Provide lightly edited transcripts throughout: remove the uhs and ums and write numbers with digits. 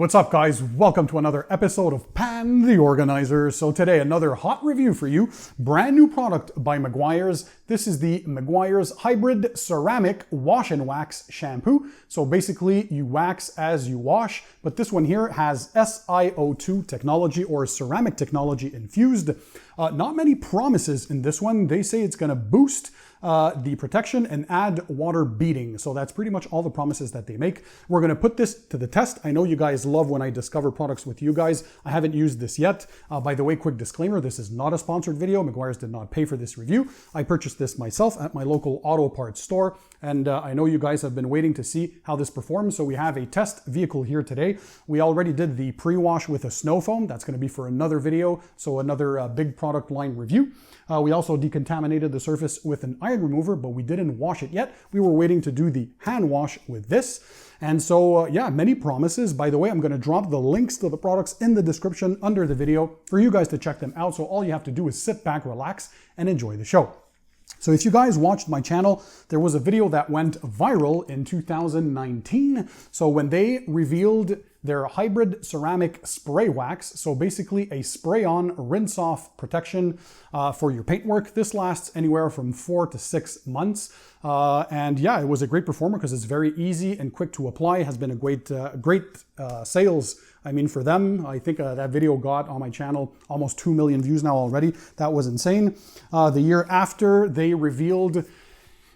What's up guys? Welcome to another episode of Pan TheOrganizer. So today, another hot review for you. Brand new product by Meguiars. This is the Meguiars Hybrid Ceramic Wash and Wax Shampoo. So basically, you wax as you wash, but this one here has SiO2 technology or ceramic technology infused. Not many promises in this one. They say it's gonna boost the protection and add water beading. So that's pretty much all the promises that they make. We're gonna put this to the test. I know you guys love when I discover products with you guys. I haven't used this yet. By the way, quick disclaimer, this is not a sponsored video. Meguiars did not pay for this review. I purchased this myself at my local auto parts store. And I know you guys have been waiting to see how this performs. So we have a test vehicle here today. We already did the pre-wash with a snow foam. That's gonna be for another video. So another big product line review. We also decontaminated the surface with an iron remover, but we didn't wash it yet. We were waiting to do the hand wash with this. And so, yeah, many promises. By the way, I'm gonna drop the links to the products in the description under the video for you guys to check them out. So all you have to do is sit back, relax, and enjoy the show. So if you guys watched my channel, there was a video that went viral in 2019. So when they revealed their hybrid ceramic spray wax, so basically a spray-on, rinse-off protection for your paintwork. This lasts anywhere from 4 to 6 months. And yeah, it was a great performer because it's very easy and quick to apply. It has been a great sales. I mean, for them, I think that video got on my channel almost 2 million views now already. That was insane. The year after, they revealed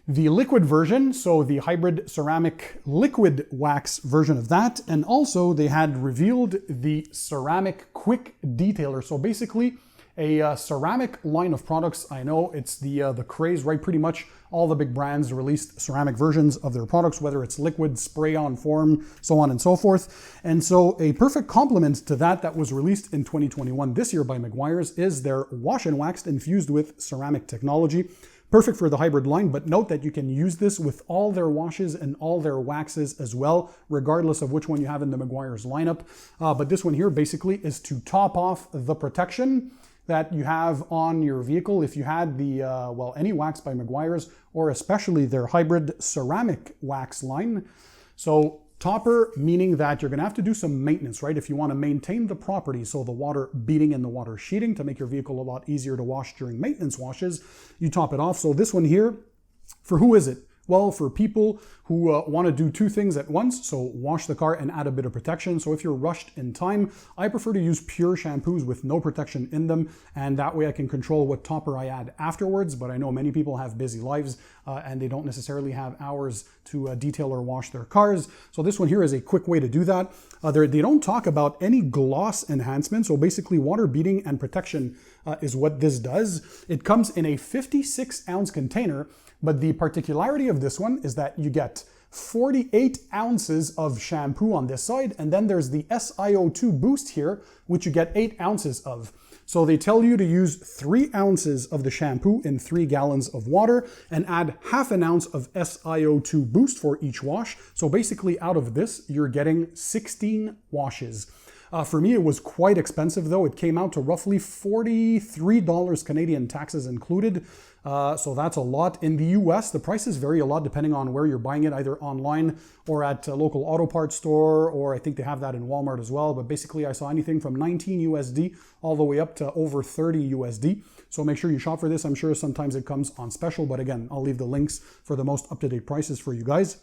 the liquid version, so the hybrid ceramic liquid wax version of that. And also they had revealed the ceramic quick detailer. So basically a ceramic line of products. I know it's the craze, right? Pretty much all the big brands released ceramic versions of their products, whether it's liquid, spray-on form, so on and so forth. And so a perfect complement to that was released in 2021 this year by Meguiars is their wash and wax infused with ceramic technology. Perfect for the hybrid line, but note that you can use this with all their washes and all their waxes as well, regardless of which one you have in the Meguiars lineup. But this one here basically is to top off the protection that you have on your vehicle. If you had the, any wax by Meguiars, or especially their hybrid ceramic wax line. So topper, meaning that you're gonna have to do some maintenance, right? If you wanna maintain the property, so the water beading and the water sheeting to make your vehicle a lot easier to wash during maintenance washes, you top it off. So this one here, for who is it? Well, for people who want to do two things at once, so wash the car and add a bit of protection. So if you're rushed in time, I prefer to use pure shampoos with no protection in them, and that way I can control what topper I add afterwards. But I know many people have busy lives and they don't necessarily have hours to detail or wash their cars. So this one here is a quick way to do that. They don't talk about any gloss enhancement, so basically water beading and protection is what this does. It comes in a 56-ounce container, but the particularity of this one is that you get 48 ounces of shampoo on this side, and then there's the SiO2 boost here, which you get 8 ounces of. So they tell you to use 3 ounces of the shampoo in 3 gallons of water and add half an ounce of SiO2 boost for each wash. So basically out of this, you're getting 16 washes. For me, it was quite expensive though. It came out to roughly $43 Canadian, taxes included. So that's a lot. In the US, the prices vary a lot depending on where you're buying it, either online or at a local auto parts store, or I think they have that in Walmart as well. But basically I saw anything from 19 USD all the way up to over 30 USD. So make sure you shop for this. I'm sure sometimes it comes on special, but again, I'll leave the links for the most up-to-date prices for you guys.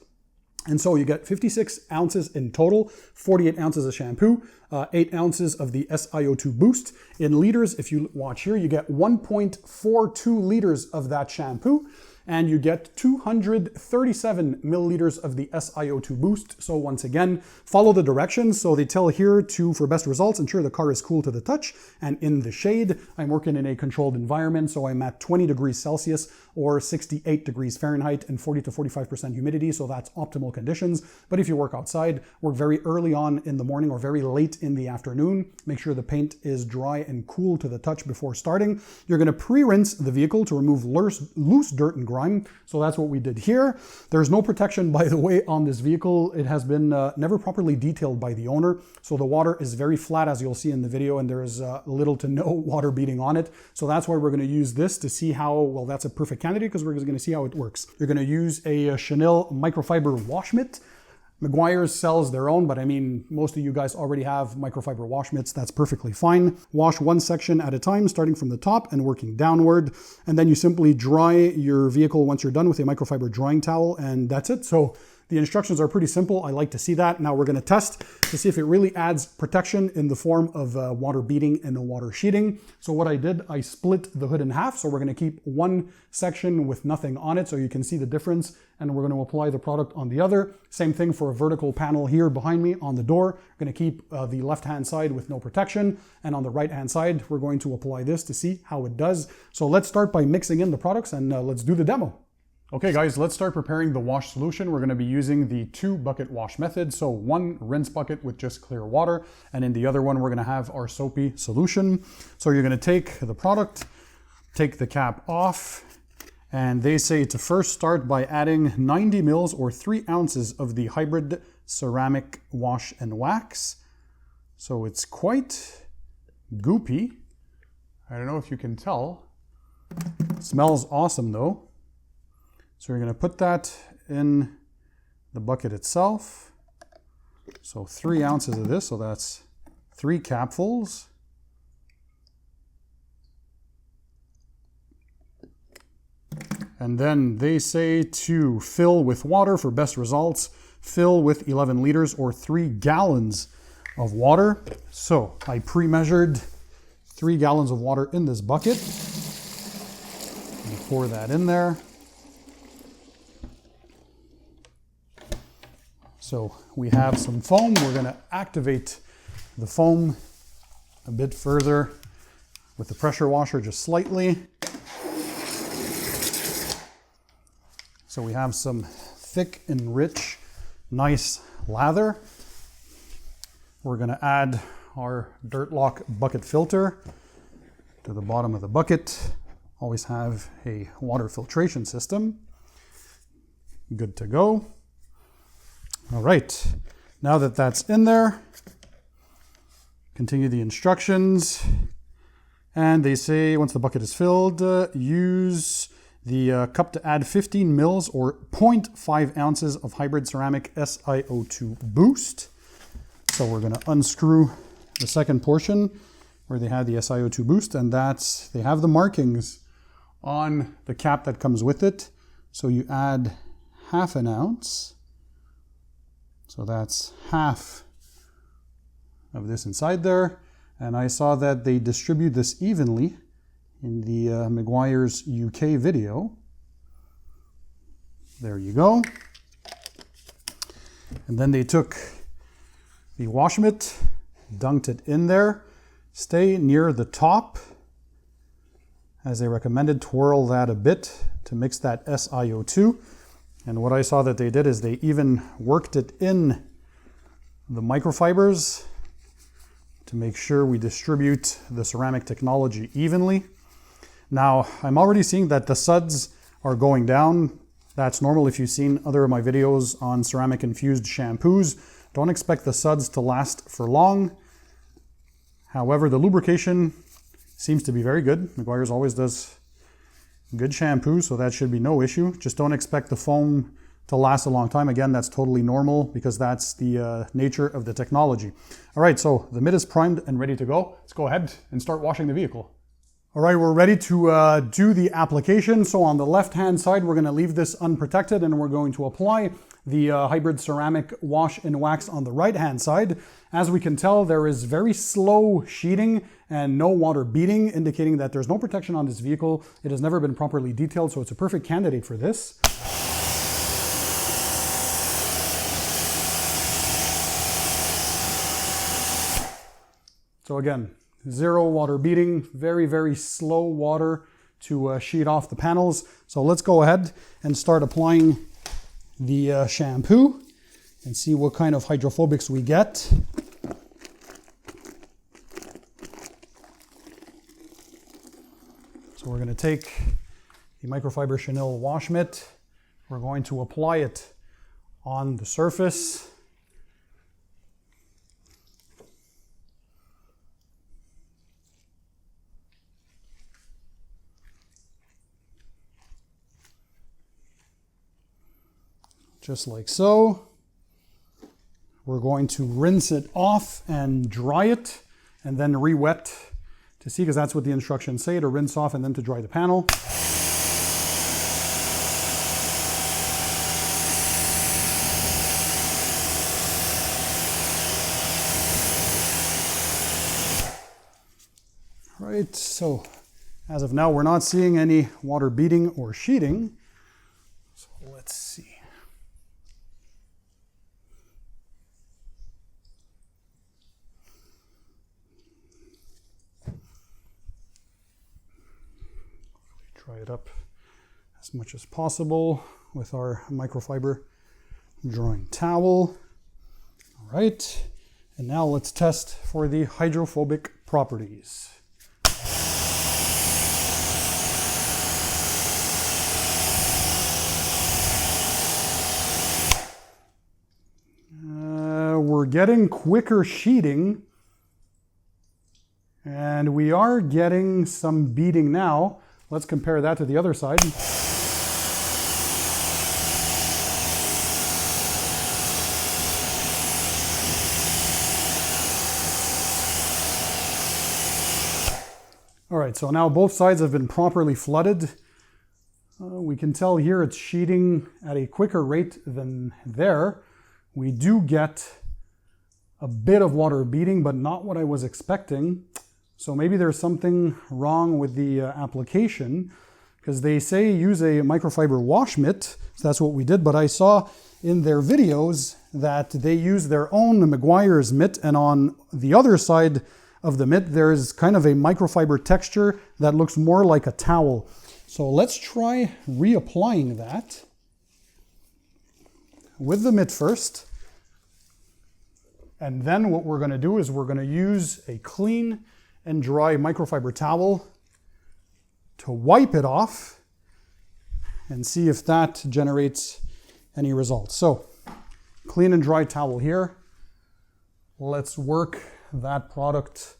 And so you get 56 ounces in total, 48 ounces of shampoo, 8 ounces of the SiO2 boost. In liters, if you watch here, you get 1.42 liters of that shampoo, and you get 237 milliliters of the SiO2 boost. So once again, follow the directions. So they tell here for best results, ensure the car is cool to the touch and in the shade. I'm working in a controlled environment, so I'm at 20 degrees Celsius or 68 degrees Fahrenheit and 40 to 45% humidity. So that's optimal conditions. But if you work outside, work very early on in the morning or very late in the afternoon, make sure the paint is dry and cool to the touch before starting. You're gonna pre-rinse the vehicle to remove loose dirt and grime. So that's what we did here. There's no protection, by the way, on this vehicle. It has been never properly detailed by the owner. So the water is very flat, as you'll see in the video, and there is little to no water beading on it. So that's why we're going to use this to see how, well, that's a perfect candidate because we're going to see how it works. You're going to use a Chanel microfiber wash mitt. Meguiars sells their own, but I mean, most of you guys already have microfiber wash mitts. That's perfectly fine. Wash one section at a time, starting from the top and working downward. And then you simply dry your vehicle once you're done with a microfiber drying towel, and that's it. So the instructions are pretty simple. I like to see that. Now we're going to test to see if it really adds protection in the form of water beading and no water sheeting. So what I did, I split the hood in half. So we're going to keep one section with nothing on it so you can see the difference, and we're going to apply the product on the other. Same thing for a vertical panel here behind me on the door. We're going to keep the left-hand side with no protection, and on the right-hand side, we're going to apply this to see how it does. So let's start by mixing in the products, and let's do the demo. Okay guys, let's start preparing the wash solution. We're going to be using the 2-bucket wash method. So one rinse bucket with just clear water, and in the other one, we're going to have our soapy solution. So you're going to take the product, take the cap off, and they say to first start by adding 90 mils or 3 ounces of the hybrid ceramic wash and wax. So it's quite goopy. I don't know if you can tell. It smells awesome though. So you're going to put that in the bucket itself. So 3 ounces of this, so that's 3 capfuls. And then they say to fill with water for best results. Fill with 11 liters or 3 gallons of water. So I pre-measured 3 gallons of water in this bucket. And pour that in there. So we have some foam. We're going to activate the foam a bit further with the pressure washer just slightly. So we have some thick and rich, nice lather. We're going to add our Dirt Lock bucket filter to the bottom of the bucket. Always have a water filtration system. Good to go. All right, now that that's in there, continue the instructions. And they say once the bucket is filled, use the cup to add 15 mils or 0.5 ounces of hybrid ceramic SiO2 boost. So we're going to unscrew the second portion where they have the SiO2 boost, and that's, they have the markings on the cap that comes with it. So you add half an ounce. So that's half of this inside there. And I saw that they distribute this evenly in the Meguiars UK video. There you go. And then they took the wash mitt, dunked it in there. Stay near the top. As they recommended, twirl that a bit to mix that SiO2. And what I saw that they did is they even worked it in the microfibers to make sure we distribute the ceramic technology evenly. Now, I'm already seeing that the suds are going down. That's normal if you've seen other of my videos on ceramic infused shampoos. Don't expect the suds to last for long. However, the lubrication seems to be very good. Meguiars always does good shampoo, so that should be no issue. Just don't expect the foam to last a long time. Again, that's totally normal because that's the nature of the technology. All right, so the mitt is primed and ready to go. Let's go ahead and start washing the vehicle. All right, we're ready to do the application. So on the left-hand side, we're gonna leave this unprotected and we're going to apply the hybrid ceramic wash and wax on the right-hand side. As we can tell, there is very slow sheeting and no water beading, indicating that there's no protection on this vehicle. It has never been properly detailed, so it's a perfect candidate for this. So again, zero water beading, very, very slow water to sheet off the panels. So let's go ahead and start applying the shampoo and see what kind of hydrophobics we get. So we're going to take the microfiber chenille wash mitt. We're going to apply it on the surface. Just like so. We're going to rinse it off and dry it and then re-wet to see, because that's what the instructions say, to rinse off and then to dry the panel. Right, so as of now, we're not seeing any water beading or sheeting. So let's see. Dry it up as much as possible with our microfiber drying towel. All right, and now let's test for the hydrophobic properties. We're getting quicker sheeting, and we are getting some beading now. Let's compare that to the other side. All right, so now both sides have been properly flooded. We can tell here it's sheeting at a quicker rate than there. We do get a bit of water beading, but not what I was expecting. So maybe there's something wrong with the application, because they say use a microfiber wash mitt. So that's what we did, but I saw in their videos that they use their own Meguiar's mitt, and on the other side of the mitt, there's kind of a microfiber texture that looks more like a towel. So let's try reapplying that with the mitt first. And then what we're going to do is we're going to use a clean and dry microfiber towel to wipe it off and see if that generates any results. So clean and dry towel here. Let's work that product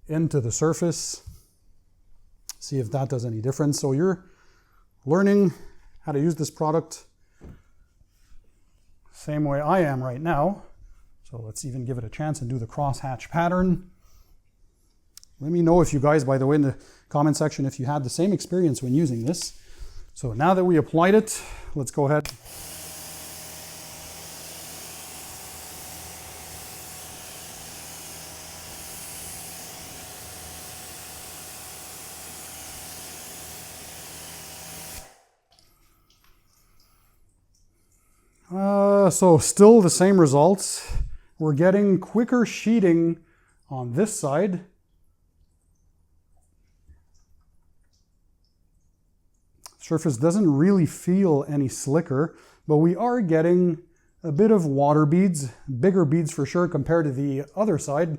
into the surface. See if that does any difference. So you're learning how to use this product same way I am right now. So let's even give it a chance and do the crosshatch pattern. Let me know if you guys, by the way, in the comment section, if you had the same experience when using this. So now that we applied it, let's go ahead. So still the same results. We're getting quicker sheeting on this side. Surface doesn't really feel any slicker, but we are getting a bit of water beads, bigger beads for sure compared to the other side,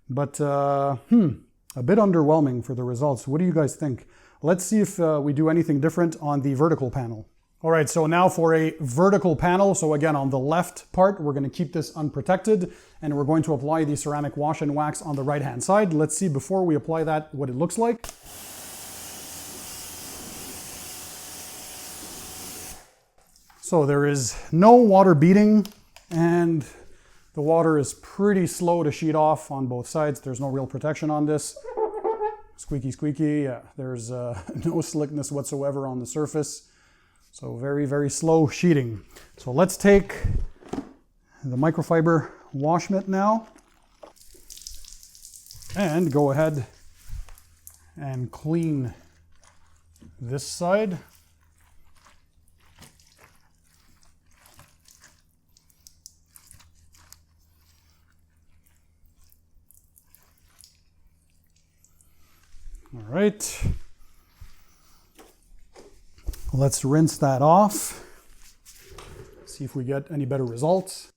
but a bit underwhelming for the results. What do you guys think? Let's see if we do anything different on the vertical panel. All right, so now for a vertical panel. So again, on the left part, we're going to keep this unprotected, and we're going to apply the ceramic wash and wax on the right-hand side. Let's see before we apply that what it looks like. So there is no water beading, and the water is pretty slow to sheet off on both sides. There's no real protection on this. Squeaky, squeaky. Yeah, there's no slickness whatsoever on the surface. So very, very slow sheeting. So let's take the microfiber wash mitt now and go ahead and clean this side. All right. Let's rinse that off. See if we get any better results.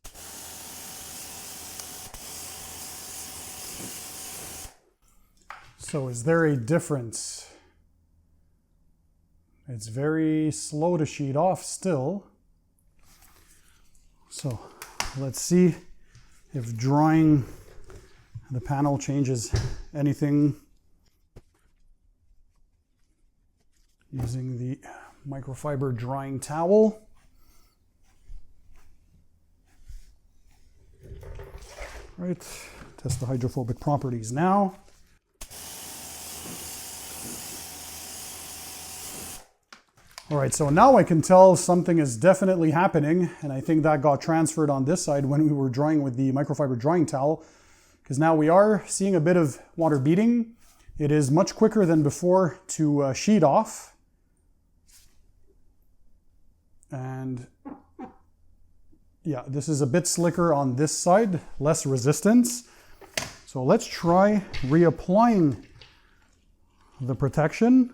So is there a difference? It's very slow to sheet off still. So let's see if drying the panel changes anything. Using the microfiber drying towel. Right, test the hydrophobic properties now. All right, so now I can tell something is definitely happening, and I think that got transferred on this side when we were drying with the microfiber drying towel, because now we are seeing a bit of water beading. It is much quicker than before to sheet off. And yeah, this is a bit slicker on this side, less resistance. So let's try reapplying the protection,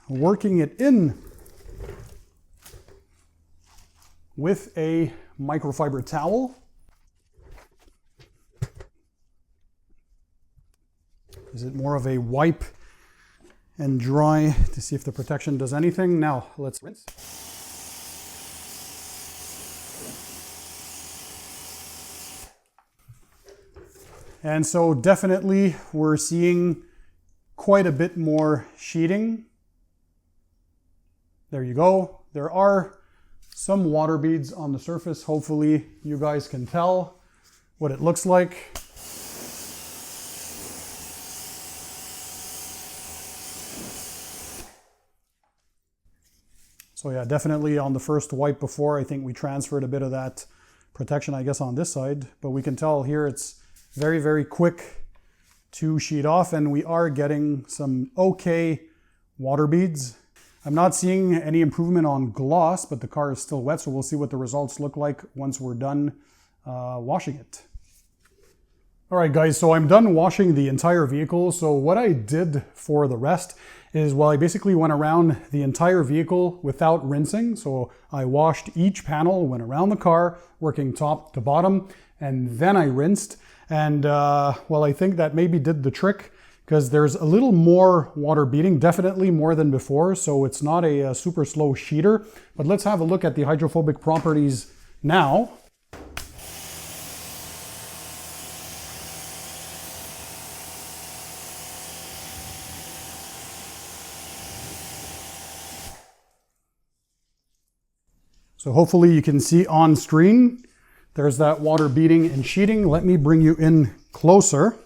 working it in with a microfiber towel. Is it more of a wipe and dry to see if the protection does anything? Now let's rinse. And so definitely we're seeing quite a bit more sheeting. There you go. There are some water beads on the surface. Hopefully you guys can tell what it looks like. So yeah, definitely on the first wipe before, I think we transferred a bit of that protection, I guess, on this side. But we can tell here it's very, very quick to sheet off, and we are getting some okay water beads. I'm not seeing any improvement on gloss, but the car is still wet, so we'll see what the results look like once we're done washing it. All right, guys, so I'm done washing the entire vehicle. So what I did for the rest is, well, I basically went around the entire vehicle without rinsing. So I washed each panel, went around the car, working top to bottom, and then I rinsed. And well, I think that maybe did the trick, because there's a little more water beading, definitely more than before. So it's not a super slow sheeter. But let's have a look at the hydrophobic properties now. So hopefully you can see on screen, there's that water beading and sheeting. Let me bring you in closer.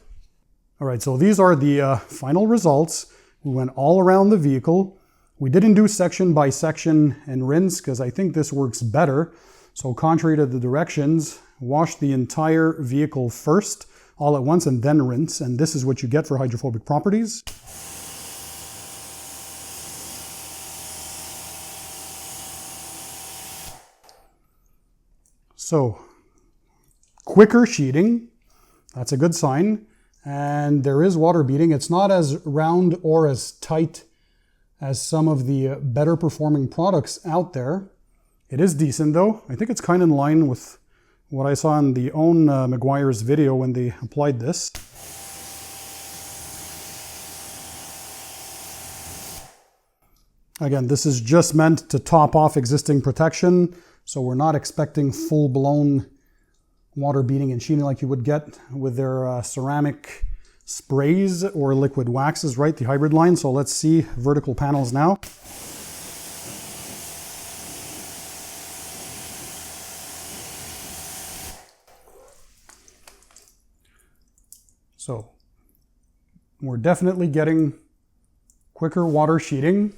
All right, so these are the final results. We went all around the vehicle. We didn't do section by section and rinse, because I think this works better. So contrary to the directions, wash the entire vehicle first, all at once, and then rinse. And this is what you get for hydrophobic properties. So, quicker sheeting, that's a good sign. And there is water beading. It's not as round or as tight as some of the better performing products out there. It is decent though. I think it's kind of in line with what I saw in the own Meguiars video when they applied this. Again, this is just meant to top off existing protection. So we're not expecting full-blown water beading and sheeting like you would get with their ceramic sprays or liquid waxes, right? The hybrid line. So let's see vertical panels now. So we're definitely getting quicker water sheeting.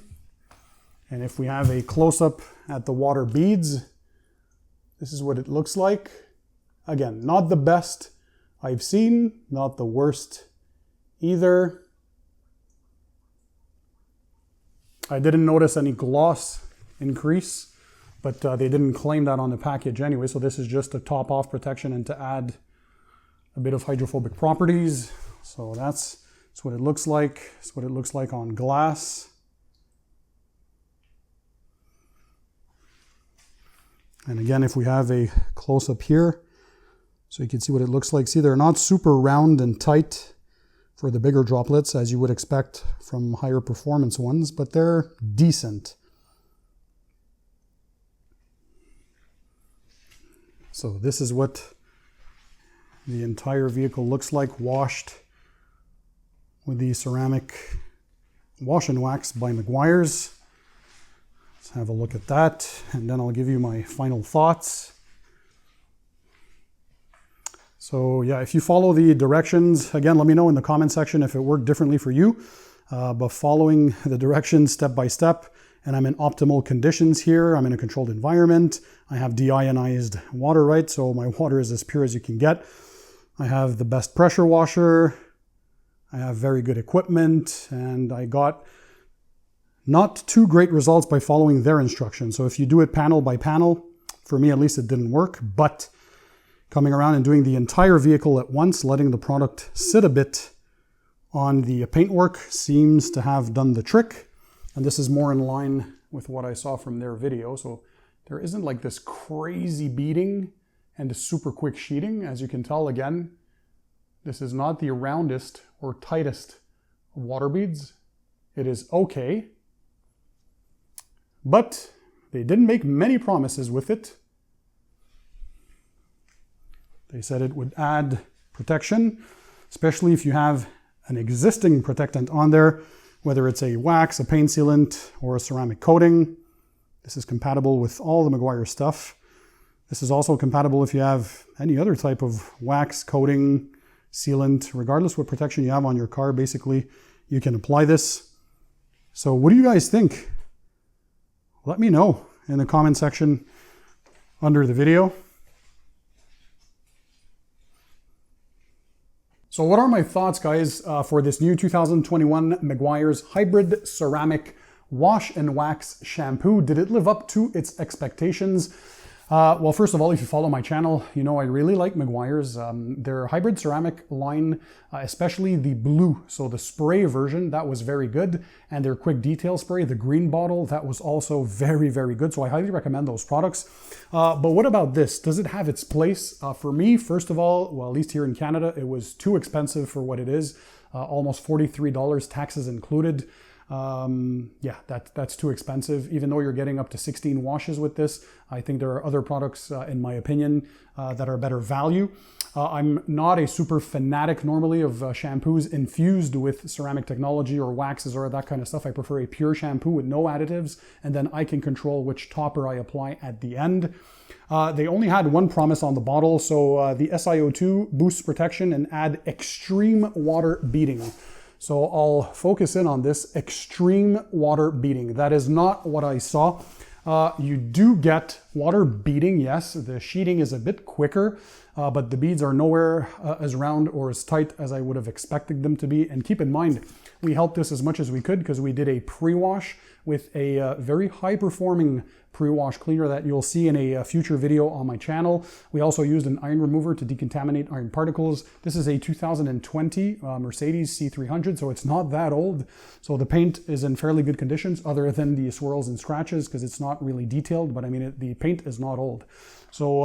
And if we have a close-up at the water beads, this is what it looks like. Again, not the best I've seen, not the worst either. I didn't notice any gloss increase, but they didn't claim that on the package anyway. So this is just a top off protection and to add a bit of hydrophobic properties. So that's what it looks like. It's what it looks like on glass. And again, if we have a close-up here, so you can see what it looks like. See, they're not super round and tight for the bigger droplets, as you would expect from higher performance ones, but they're decent. So this is what the entire vehicle looks like, washed with the ceramic wash and wax by Meguiars. Let's have a look at that, and then I'll give you my final thoughts. So yeah, if you follow the directions, again, let me know in the comment section if it worked differently for you. But following the directions step by step, and I'm in optimal conditions here. I'm in a controlled environment. I have deionized water, right? So my water is as pure as you can get. I have the best pressure washer. I have very good equipment, and I got not too great results by following their instructions. So if you do it panel by panel, for me at least it didn't work, but coming around and doing the entire vehicle at once, letting the product sit a bit on the paintwork seems to have done the trick. And this is more in line with what I saw from their video. So there isn't like this crazy beading and a super quick sheeting. As you can tell, again, this is not the roundest or tightest of water beads. It is okay, but they didn't make many promises with it. They said it would add protection, especially if you have an existing protectant on there, whether it's a wax, a paint sealant, or a ceramic coating. This is compatible with all the Meguiar stuff. This is also compatible if you have any other type of wax, coating, sealant, regardless what protection you have on your car, basically, you can apply this. So what do you guys think? Let me know in the comment section under the video. So what are my thoughts, guys, for this new 2021 Meguiar's Hybrid Ceramic Wash and Wax Shampoo? Did it live up to its expectations? Well, first of all, if you follow my channel, you know I really like Meguiar's. Their hybrid ceramic line, especially the blue, so the spray version, that was very good. And their quick detail spray, the green bottle, that was also very, very good. So I highly recommend those products. But what about this? Does it have its place? For me, first of all, well, at least here in Canada, it was too expensive for what it is. Almost $43, taxes included. Yeah, that's too expensive. Even though you're getting up to 16 washes with this, I think there are other products, in my opinion, that are better value. I'm not a super fanatic normally of shampoos infused with ceramic technology or waxes or that kind of stuff. I prefer a pure shampoo with no additives, and then I can control which topper I apply at the end. They only had one promise on the bottle, so the SiO2 boosts protection and add extreme water beading. So I'll focus in on this extreme water beading. That is not what I saw. You do get water beading, yes. The sheeting is a bit quicker, but the beads are nowhere as round or as tight as I would have expected them to be. And keep in mind, we helped this as much as we could because we did a pre-wash with a very high-performing pre-wash cleaner that you'll see in a future video on my channel. We also used an iron remover to decontaminate iron particles. This is a 2020 Mercedes C300, so it's not that old. So the paint is in fairly good conditions other than the swirls and scratches because it's not really detailed, but I mean, the paint is not old. So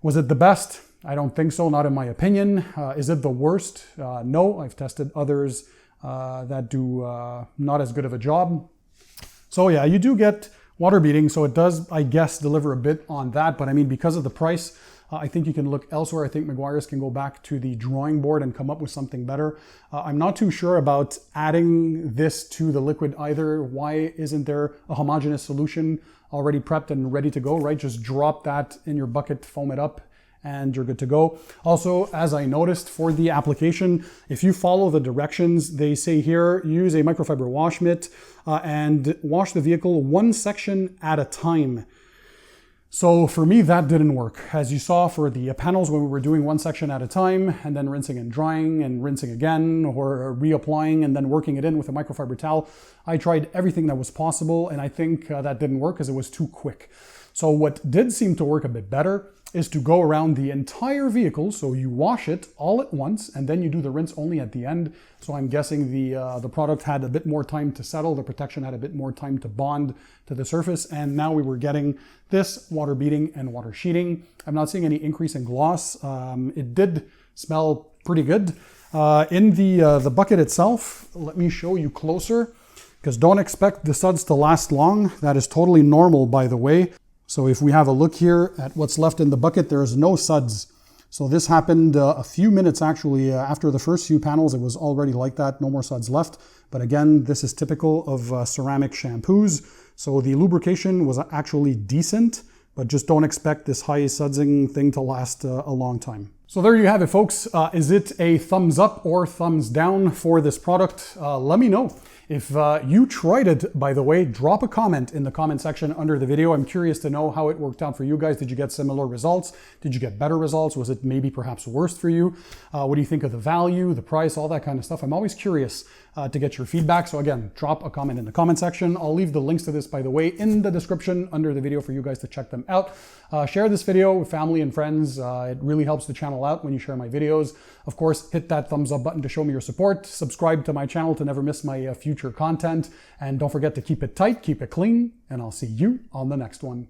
was it the best? I don't think so, not in my opinion. Is it the worst? No, I've tested others that do not as good of a job. So yeah, you do get water beading, so it does, I guess, deliver a bit on that. But I mean, because of the price, I think you can look elsewhere. I think Meguiar's can go back to the drawing board and come up with something better. I'm not too sure about adding this to the liquid either. Why isn't there a homogeneous solution already prepped and ready to go, right? Just drop that in your bucket, foam it up, and you're good to go. Also, as I noticed for the application, if you follow the directions, they say here, use a microfiber wash mitt and wash the vehicle one section at a time. So for me, that didn't work. As you saw for the panels when we were doing one section at a time and then rinsing and drying and rinsing again or reapplying and then working it in with a microfiber towel, I tried everything that was possible and I think that didn't work because it was too quick. So what did seem to work a bit better is to go around the entire vehicle. So you wash it all at once and then you do the rinse only at the end. So I'm guessing the product had a bit more time to settle. The protection had a bit more time to bond to the surface. And now we were getting this water beading and water sheeting. I'm not seeing any increase in gloss. It did smell pretty good. In the bucket itself, let me show you closer because don't expect the suds to last long. That is totally normal, by the way. So if we have a look here at what's left in the bucket, there's no suds. So this happened a few minutes actually after the first few panels. It was already like that, no more suds left. But again, this is typical of ceramic shampoos. So the lubrication was actually decent, but just don't expect this high sudsing thing to last a long time. So there you have it, folks. Is it a thumbs up or thumbs down for this product? Let me know. If you tried it, by the way, drop a comment in the comment section under the video. I'm curious to know how it worked out for you guys. Did you get similar results? Did you get better results? Was it maybe perhaps worse for you? What do you think of the value, the price, all that kind of stuff? I'm always curious to get your feedback. So again, drop a comment in the comment section. I'll leave the links to this, by the way, in the description under the video for you guys to check them out. Share this video with family and friends. It really helps the channel out when you share my videos. Of course, hit that thumbs up button to show me your support. Subscribe to my channel to never miss my future content. And don't forget to keep it tight, keep it clean, and I'll see you on the next one.